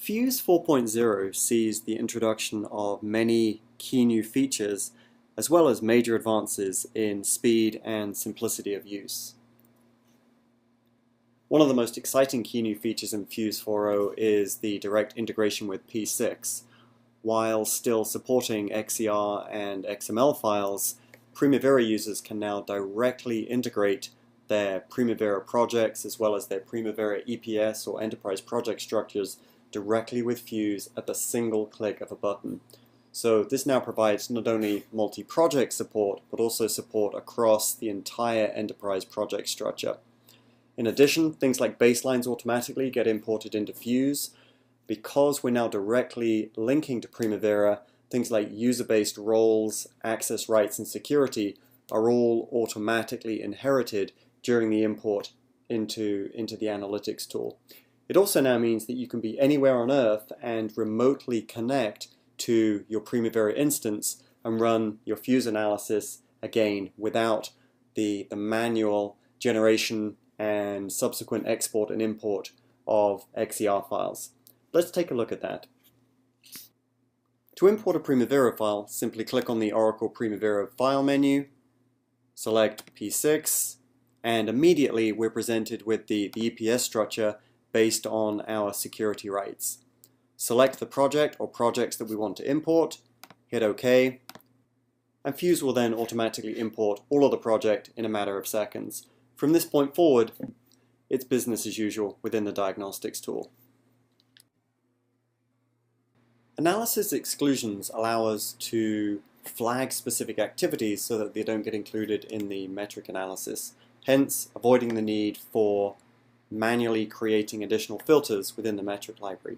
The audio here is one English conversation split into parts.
Fuse 4.0 sees the introduction of many key new features as well as major advances in speed and simplicity of use. One of the most exciting key new features in Fuse 4.0 is the direct integration with P6. While still supporting XCR and XML files, Primavera users can now directly integrate their Primavera projects as well as their Primavera EPS or enterprise project structures directly with Fuse at the single click of a button. So this now provides not only multi-project support, but also support across the entire enterprise project structure. In addition, things like baselines automatically get imported into Fuse. Because we're now directly linking to Primavera, things like user-based roles, access rights, and security are all automatically inherited during the import into the analytics tool. It also now means that you can be anywhere on Earth and remotely connect to your Primavera instance and run your Fuse analysis again without the manual generation and subsequent export and import of XCR files. Let's take a look at that. To import a Primavera file, simply click on the Oracle Primavera file menu, select P6, and immediately we're presented with the EPS structure based on our security rights. Select the project or projects that we want to import, hit OK, and Fuse will then automatically import all of the project in a matter of seconds. From this point forward, it's business as usual within the diagnostics tool. Analysis exclusions allow us to flag specific activities so that they don't get included in the metric analysis, hence avoiding the need for manually creating additional filters within the metric library.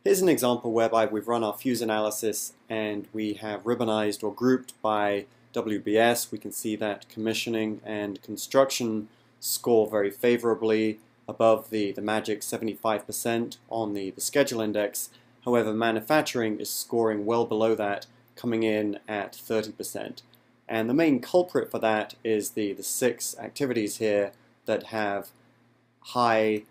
Here's an example whereby we've run our Fuse analysis and we have ribbonized or grouped by WBS. We can see that commissioning and construction score very favorably above the magic 75% on the schedule index. However, manufacturing is scoring well below that, coming in at 30%. And the main culprit for that is the 6 activities here that have high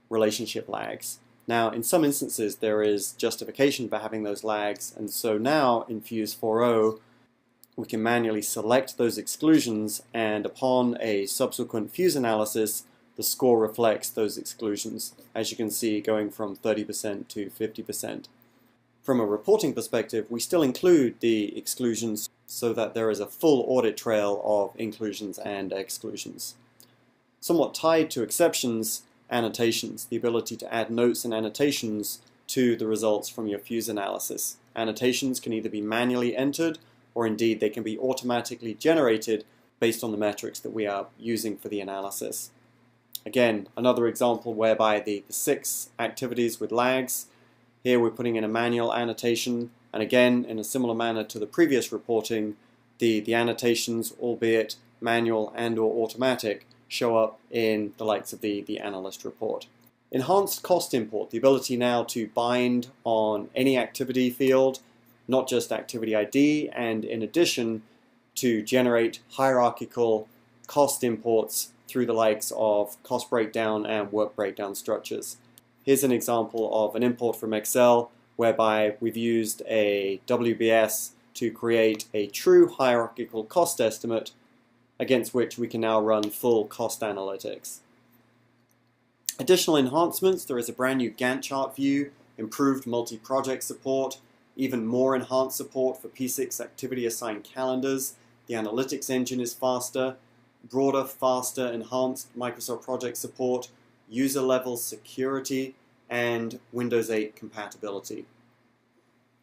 relationship lags. Now, in some instances, there is justification for having those lags, and so now in Fuse 4.0, we can manually select those exclusions, and upon a subsequent Fuse analysis, the score reflects those exclusions, as you can see, going from 30% to 50%. From a reporting perspective, we still include the exclusions so that there is a full audit trail of inclusions and exclusions. Somewhat tied to exceptions, annotations, the ability to add notes and annotations to the results from your Fuse analysis. Annotations can either be manually entered, or indeed they can be automatically generated based on the metrics that we are using for the analysis. Again, another example whereby the 6 activities with lags, here we're putting in a manual annotation, and again, in a similar manner to the previous reporting, the annotations, albeit manual and or automatic, show up in the likes of the analyst report. Enhanced cost import, the ability now to bind on any activity field, not just activity ID, and in addition to generate hierarchical cost imports through the likes of cost breakdown and work breakdown structures. Here's an example of an import from Excel whereby we've used a WBS to create a true hierarchical cost estimate against which we can now run full cost analytics. Additional enhancements, there is a brand new Gantt chart view, improved multi-project support, even more enhanced support for P6 activity assigned calendars. The analytics engine is faster, broader, faster, enhanced Microsoft project support, user level security, and Windows 8 compatibility.